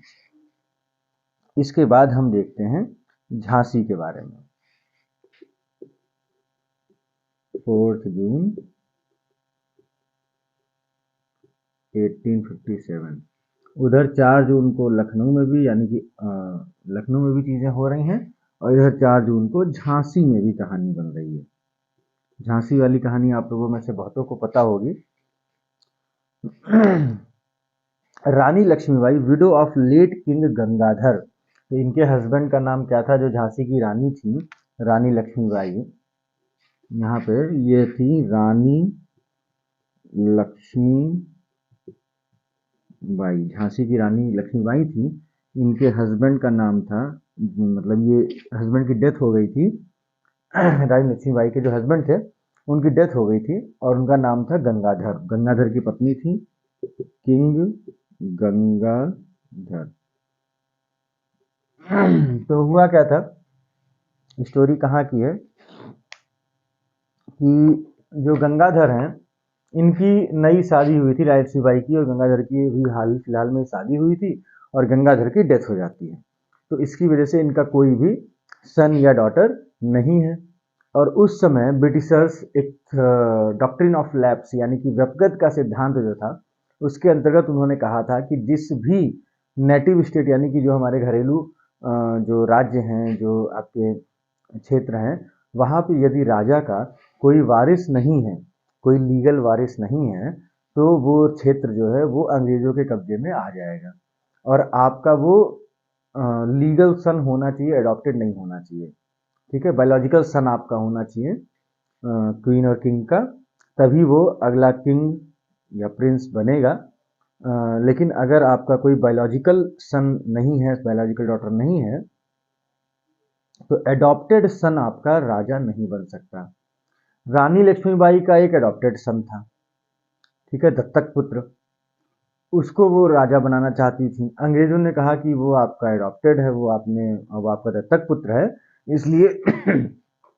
इसके बाद हम देखते हैं झांसी के बारे में। 4 जून 1857, उधर 4 जून को लखनऊ में भी, यानी कि लखनऊ में भी चीज़ें हो रही हैं और इधर 4 जून को झांसी में भी कहानी बन रही है। झांसी वाली कहानी आप लोगों में से बहुतों को पता होगी। Rani Laxmibai, widow of late king Gangadhar, तो इनके हस्बैंड का नाम क्या था, जो झांसी की रानी थी, रानी लक्ष्मीबाई, यहाँ पे ये थी रानी लक्ष्मीबाई, झांसी की रानी लक्ष्मीबाई थी। इनके हस्बैंड का नाम था, मतलब ये हस्बैंड की डेथ हो गई थी रानी लक्ष्मीबाई के जो हस्बैंड थे उनकी डेथ हो गई थी, और उनका नाम था गंगाधर। गंगाधर की पत्नी थी किंग गंगाधर। तो हुआ क्या था, स्टोरी कहाँ की है कि जो गंगाधर हैं, इनकी नई शादी हुई थी राय लक्ष्मीबाई की, और गंगाधर की भी हाल फिलहाल में शादी हुई थी, और गंगाधर की डेथ हो जाती है। तो इसकी वजह से इनका कोई भी सन या डॉटर नहीं है। और उस समय ब्रिटिशर्स एक डॉक्ट्रिन ऑफ लैप्स यानी कि व्यपगत का सिद्धांत जो था, उसके अंतर्गत उन्होंने कहा था कि जिस भी नेटिव स्टेट यानी कि जो हमारे घरेलू जो राज्य हैं, जो आपके क्षेत्र हैं, वहाँ पे यदि राजा का कोई वारिस नहीं है, कोई लीगल वारिस नहीं है, तो वो क्षेत्र जो है वो अंग्रेजों के कब्जे में आ जाएगा, और आपका वो लीगल सन होना चाहिए, अडॉप्टेड नहीं होना चाहिए। ठीक है, बायोलॉजिकल सन आपका होना चाहिए क्वीन और किंग का, तभी वो अगला किंग या प्रिंस बनेगा। लेकिन अगर आपका कोई बायोलॉजिकल सन नहीं है, बायोलॉजिकल डॉटर नहीं है, तो एडॉप्टेड सन आपका राजा नहीं बन सकता। रानी लक्ष्मीबाई का एक एडॉप्टेड सन था, ठीक है, दत्तक पुत्र, उसको वो राजा बनाना चाहती थी। अंग्रेजों ने कहा कि वो आपका एडॉप्टेड है, वो आपका दत्तक पुत्र है, इसलिए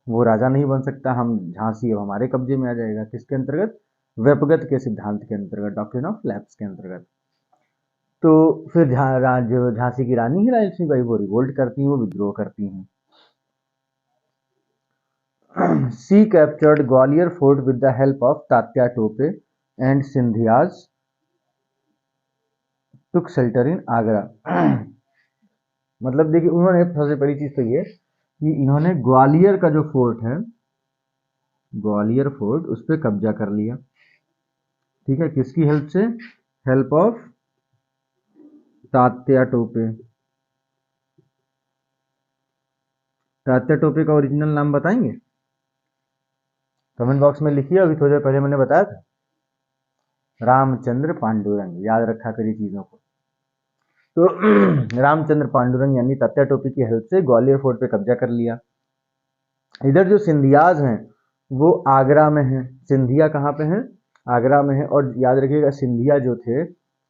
वो राजा नहीं बन सकता, हम झांसी अब हमारे कब्जे में आ जाएगा। किसके अंतर्गत? व्यपगत के सिद्धांत के अंतर्गत, डॉक्ट्रिन ऑफ लैप्स के अंतर्गत। तो फिर जो झांसी की रानी है रानी लक्ष्मीबाई, वो रिवोल्ट करती हैं, वो विद्रोह करती हैं। She captured Gwalior fort with the help of Tatya Tope and Sindhias took shelter in Agra. मतलब देखिए, उन्होंने सबसे पहली चीज तो ये कि इन्होंने ग्वालियर का जो फोर्ट है, ग्वालियर फोर्ट, उस पर कब्जा कर लिया। ठीक है, किसकी हेल्प से? Help of Tatya Tope. तात्या टोपे का ओरिजिनल नाम बताएंगे? कमेंट बॉक्स में लिखिए, अभी थोड़ी देर पहले मैंने बताया था, रामचंद्र पांडुरंग। याद रखा करिए चीजों को। तो रामचंद्र पांडुरंग यानी तात्या टोपे की हेल्प से ग्वालियर फोर्ट पे कब्जा कर लिया। इधर जो सिंधियाज हैं वो आगरा में हैं। सिंधिया कहाँ पे हैं? आगरा में है। और याद रखिएगा, सिंधिया जो थे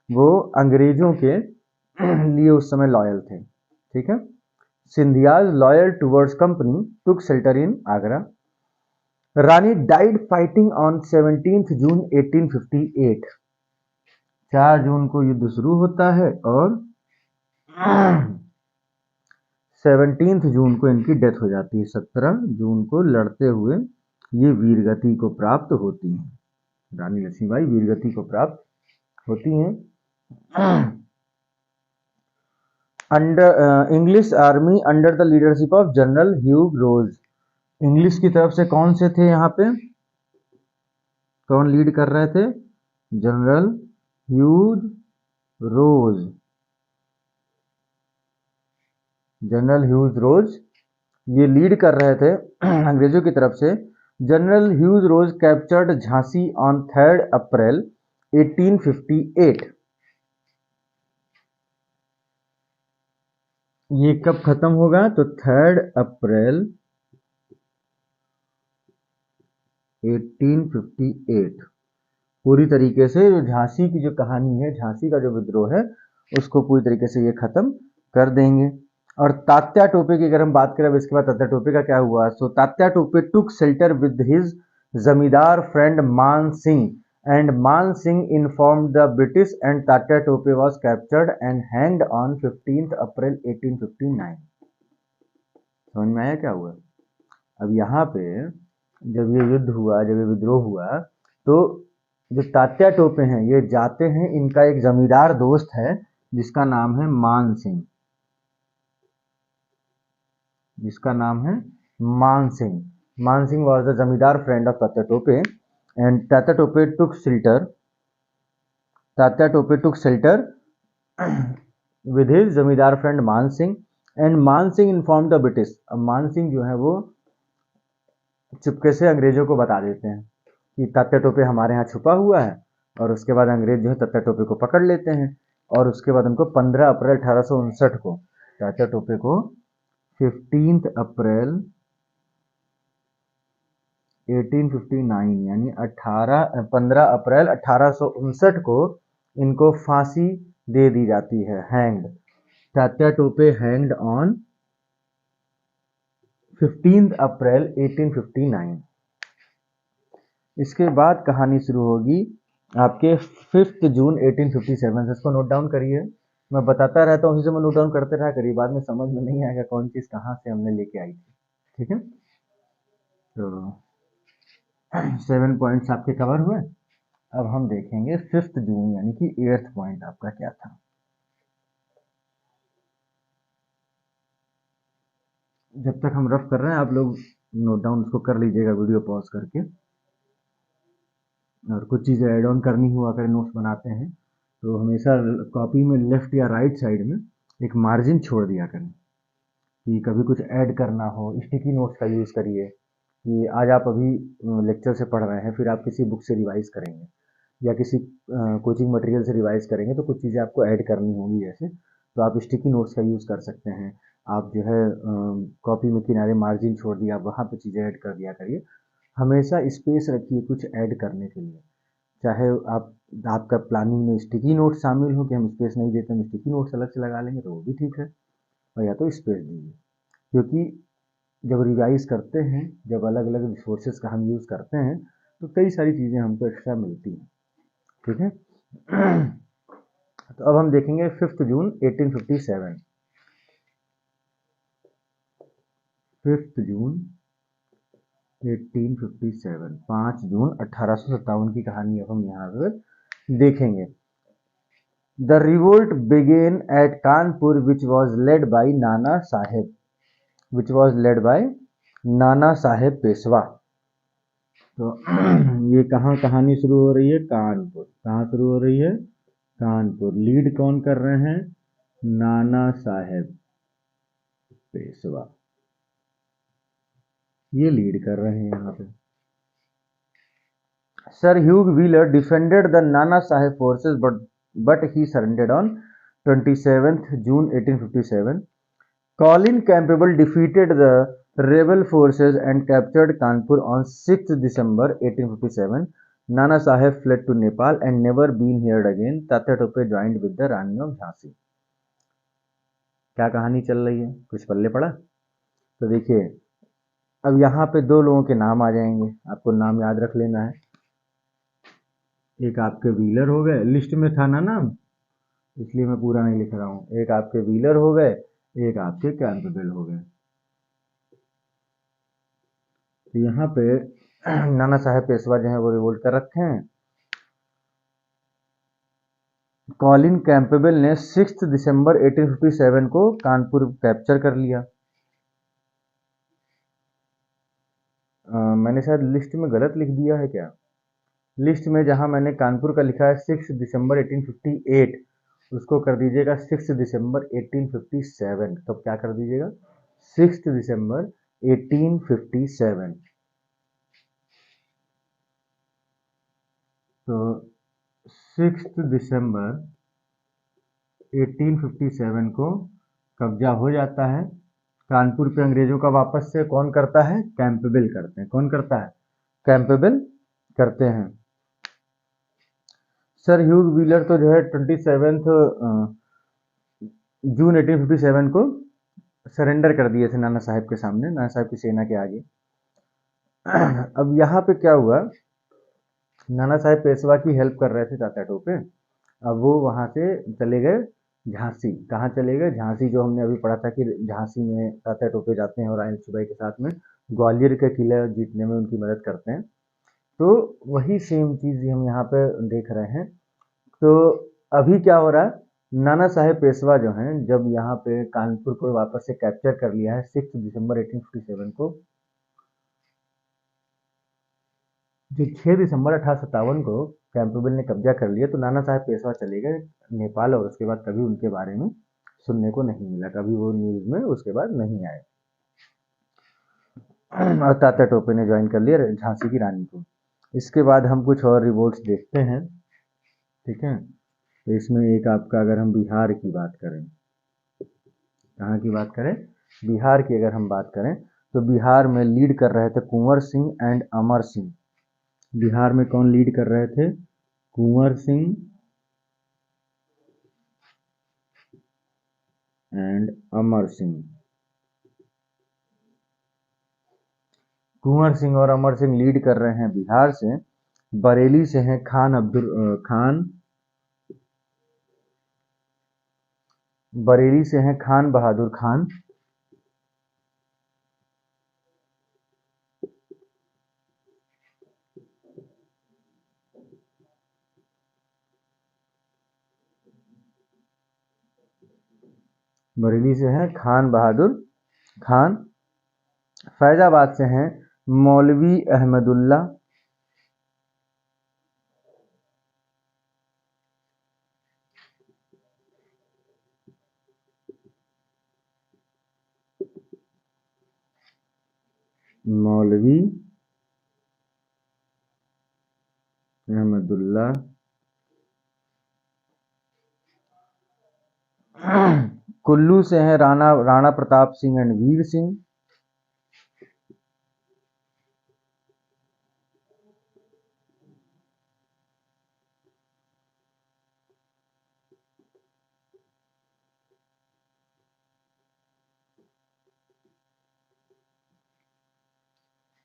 वो अंग्रेजों के लिए उस समय लॉयल थे। ठीक है, Scindias loyal towards company took shelter in Agra. Rani died fighting on 17 जून 1858। 4 जून को युद्ध शुरू होता है और 17 जून को इनकी डेथ हो जाती है। 17 जून को लड़ते हुए ये वीरगति को प्राप्त होती हैं। रानी लक्ष्मीबाई वीरगति को प्राप्त होती हैं। Under English army under the leadership of general Hugh Rose. English की तरफ से कौन से थे यहाँ पे? कौन लीड कर रहे थे? General Hughes Rose. General Hughes Rose ये लीड कर रहे थे अंग्रेजों की तरफ से। General Hughes Rose captured Jhansi on 3 April 1858। ये कब खत्म होगा? तो 3 अप्रैल 1858 पूरी तरीके से जो झांसी की जो कहानी है, झांसी का जो विद्रोह है, उसको पूरी तरीके से ये खत्म कर देंगे। और तात्या टोपे की अगर हम बात करें, अब इसके बाद तात्या टोपे का क्या हुआ? सो तात्या टोपे टुक शेल्टर विद हिज जमींदार फ्रेंड मान सिंह, एंड मान Singh informed the British, and Tatya Tope was captured and hanged on 15 अप्रैल 1859। समझ में आया क्या हुआ? अब यहाँ पे जब ये युद्ध हुआ, जब ये विद्रोह हुआ, तो जो तात्या टोपे हैं ये जाते हैं, इनका एक जमींदार दोस्त है जिसका नाम है मान सिंह, जिसका नाम है मान सिंह। मान सिंह वॉज द जमींदार friend of Tatya Tope, and Tatya Tope took shelter, Tatya Tope took shelter with his जमींदार फ्रेंड मान सिंह, एंड मान सिंह इन्फॉर्म द ब्रिटिश। अब मान सिंह जो है वो चुपके से अंग्रेजों को बता देते हैं कि तात्या टोपे हमारे यहाँ छुपा हुआ है, और उसके बाद अंग्रेज जो है तात्या टोपे को पकड़ लेते हैं, और उसके बाद उनको 15 अप्रैल 1859 को तात्या टोपे को 15 अप्रैल 1859 यानी 15 अप्रैल 1859 को इनको फांसी दे दी जाती है, hanged. Tatya Tope hanged on 15 अप्रैल 1859। इसके बाद कहानी शुरू होगी आपके 5 जून 1857 से। इसको नोट डाउन करिए, मैं बताता रहता हूँ, उसी से मैं नोट डाउन करते रहा करिए, बाद में समझ में नहीं आएगा कौन चीज़ कहाँ से हमने लेके आई थी। ठीक है, तो 7 पॉइंट्स आपके कवर हुए। अब हम देखेंगे 5 जून यानी कि 8th पॉइंट आपका क्या था। जब तक हम रफ कर रहे हैं आप लोग नोट डाउन उसको कर लीजिएगा वीडियो पॉज करके, और कुछ चीज़ें ऐड ऑन करनी हुआ अगर नोट्स बनाते हैं तो हमेशा कॉपी में लेफ्ट या राइट साइड में एक मार्जिन छोड़ दिया करें कि कभी कुछ ऐड करना हो। स्टिकी नोट्स का यूज़ करिए कि आज आप अभी लेक्चर से पढ़ रहे हैं, फिर आप किसी बुक से रिवाइज करेंगे या किसी कोचिंग मटेरियल से रिवाइज करेंगे, तो कुछ चीज़ें आपको ऐड करनी होंगी जैसे, तो आप स्टिकी नोट्स का यूज़ कर सकते हैं। आप जो है कॉपी में किनारे मार्जिन छोड़ दिया, आप वहाँ पे चीज़ें ऐड कर दिया करिए। हमेशा स्पेस रखिए कुछ ऐड करने के लिए, चाहे आप आपका प्लानिंग में स्टिकी नोट शामिल हो कि हम स्पेस नहीं देते, हम स्टिकी नोट्स अलग से लगा लेंगे तो वो भी ठीक है, और या तो स्पेस दीजिए। क्योंकि जब रिवाइज करते हैं, जब अलग अलग रिसोर्सेज का हम यूज़ करते हैं, तो कई सारी चीज़ें हमको एक्स्ट्रा मिलती हैं। ठीक है, तो अब हम देखेंगे 5 जून 1857। 5 जून 1857, 5 जून 1857 की कहानी अब हम यहाँ पर देखेंगे। The revolt began at Kanpur, which was led by Nana Saheb Peshwa। तो ये कहाँ कहानी शुरू हो रही है? कानपुर। कहाँ शुरू हो रही है? कानपुर। लीड कौन कर रहे हैं? नाना साहेब पेशवा, ये लीड कर रहे हैं यहाँ पे। Sir Hugh Wheeler defended the Nana Sahib forces, but he surrendered on 27th June 1857. Colin Campbell defeated the rebel forces and captured Kanpur on 6th December 1857. Nana Sahib fled to Nepal and never been heard again. Tatya Tope joined with the Rani of Jhansi। क्या कहानी चल रही है, कुछ पल्ले पड़ा? तो देखिए, अब यहाँ पे दो लोगों के नाम आ जाएंगे, आपको नाम याद रख लेना है। एक आपके व्हीलर हो गए, लिस्ट में था ना नाम, इसलिए मैं पूरा नहीं लिख रहा हूँ। एक आपके व्हीलर हो गए, एक आपके कैंपबेल हो गए। तो यहाँ पे नाना साहेब पेशवा जो है वो रिवोल्ट कर रखे हैं। कॉलिन कैंपबेल ने 6 दिसंबर 1857 को कानपुर कैप्चर कर लिया। मैंने शायद लिस्ट में गलत लिख दिया है क्या? लिस्ट में जहां मैंने कानपुर का लिखा है 6 दिसंबर 1858, उसको कर दीजिएगा 6 दिसंबर 1857। तब क्या कर दीजिएगा? 6 दिसंबर 1857। तो 6 दिसंबर 1857 को कब्जा हो जाता है कानपुर पे अंग्रेजों का। वापस से कौन करता है? कैंपबेल करते हैं। कौन करता है? कैंपबेल करते हैं। सर ह्यूग व्हीलर तो जो है 27 जून 1857 को सरेंडर कर दिए थे नाना साहब के सामने, नाना साहब की सेना के आगे। अब यहाँ पे क्या हुआ, नाना साहब पेशवा की हेल्प कर रहे थे तात्या टोपे। अब वो वहाँ से चले गए झांसी। कहाँ चले गए? झांसी। जो हमने अभी पढ़ा था कि झांसी में तात्या टोपे जाते हैं और आयन सुबाई के साथ में ग्वालियर के किले जीतने में उनकी मदद करते हैं। तो वही सेम चीज़ हम यहाँ पे देख रहे हैं। तो अभी क्या हो रहा है, नाना साहेब पेशवा जो हैं, जब यहाँ पे कानपुर को वापस से कैप्चर कर लिया है 6 दिसंबर 1857 को, जो 6 दिसंबर 1857 को कैंपबेल ने कब्जा कर लिया, तो नाना साहेब पेशवा चले गए नेपाल और उसके बाद कभी उनके बारे में सुनने को नहीं मिला, कभी वो न्यूज़ में उसके बाद नहीं आए। और तात्या टोपे ने ज्वाइन कर लिया झांसी की रानी को। इसके बाद हम कुछ और रिवोल्ट्स देखते हैं, ठीक है। तो इसमें एक आपका, अगर हम बिहार की बात करें, कहाँ की बात करें, बिहार की अगर हम बात करें, तो बिहार में लीड कर रहे थे कुंवर सिंह एंड अमर सिंह। बिहार में कौन लीड कर रहे थे? कुंवर सिंह एंड अमर सिंह। कुंवर सिंह और अमर सिंह लीड कर रहे हैं बिहार से। बरेली से हैं खान, बरेली से हैं खान बहादुर खान। बरेली से हैं खान बहादुर खान। फैजाबाद से हैं मौलवी अहमदुल्ला। मौलवी अहमदुल्ला। कुल्लू से हैं राणा प्रताप सिंह एंड वीर सिंह।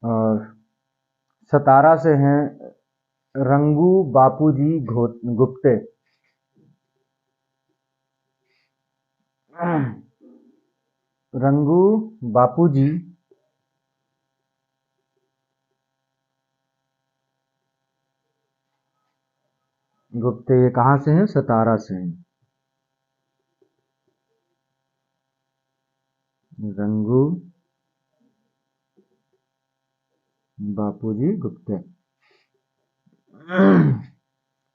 और सतारा से हैं रंगू बापूजी गुप्ते। रंगू बापूजी गुप्ते, ये कहाँ से हैं? सतारा से हैं। रंगू बापूजी गुप्ते।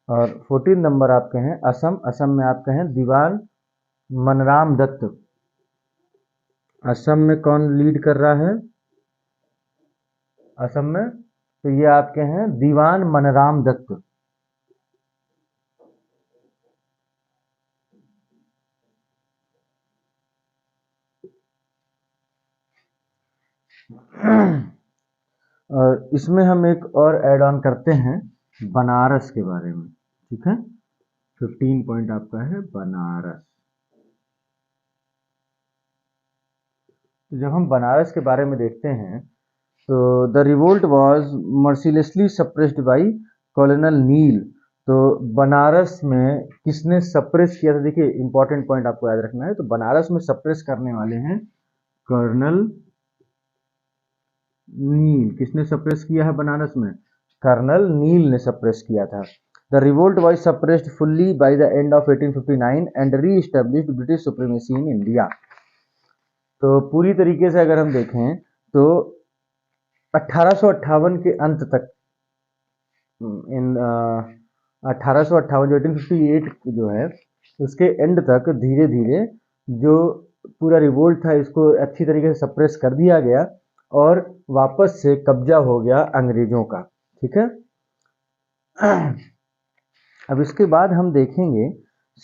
और 14 नंबर आपके हैं असम। असम में आपके हैं दीवान मनराम दत्त। असम में कौन लीड कर रहा है? असम में तो ये आपके हैं दीवान मनराम दत्त। और इसमें हम एक और ऐड ऑन करते हैं बनारस के बारे में, ठीक है। 15 पॉइंट आपका है बनारस। तो जब हम बनारस के बारे में देखते हैं, तो the revolt was mercilessly suppressed by colonel Neill. तो बनारस में किसने सप्रेस किया था? देखिए इंपॉर्टेंट पॉइंट आपको याद रखना है। तो बनारस में सप्रेस करने वाले हैं कर्नल नील। किसने सप्रेस किया है बनारस में? कर्नल नील ने सप्रेस किया था। The revolt was suppressed fully by the end of 1859 and reestablished British supremacy in India. तो पूरी तरीके से अगर हम देखें तो 1858 के अंत तक, इन 1858 जो 1858 जो है उसके एंड तक धीरे धीरे जो पूरा रिवोल्ट था इसको अच्छी तरीके से सप्रेस कर दिया गया और वापस से कब्जा हो गया अंग्रेजों का, ठीक है। अब इसके बाद हम देखेंगे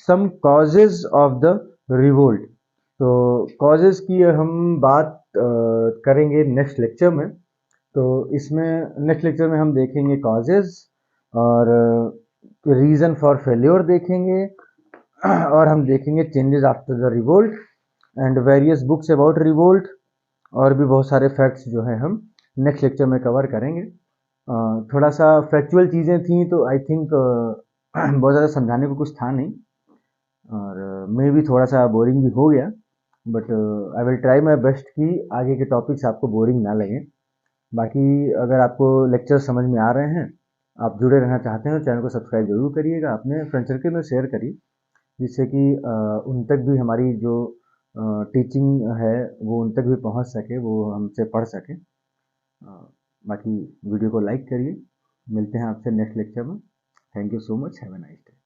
सम कॉजेज ऑफ द रिवोल्ट। तो कॉजेज की हम बात करेंगे नेक्स्ट लेक्चर में। तो इसमें नेक्स्ट लेक्चर में हम देखेंगे कॉजेज और रीज़न फॉर फेल्योर देखेंगे, और हम देखेंगे changes after the revolt and various books about revolt, और भी बहुत सारे फैक्ट्स जो हैं हम नेक्स्ट लेक्चर में कवर करेंगे। थोड़ा सा फैक्चुअल चीज़ें थी तो आई थिंक बहुत ज़्यादा समझाने को कुछ था नहीं, और मैं भी थोड़ा सा बोरिंग भी हो गया, but I will try my best कि आगे के टॉपिक्स आपको बोरिंग ना लगें। बाकी अगर आपको लेक्चर समझ में आ रहे हैं, आप जुड़े रहना चाहते हैं तो चैनल को सब्सक्राइब जरूर करिएगा, अपने फ्रेंड सर्कल में शेयर करिए, जिससे कि उन तक भी हमारी जो टीचिंग है वो उन तक भी पहुंच सके, वो हमसे पढ़ सके। बाकी वीडियो को लाइक करिए। मिलते हैं आपसे नेक्स्ट लेक्चर में। Thank you so much. Have a nice day.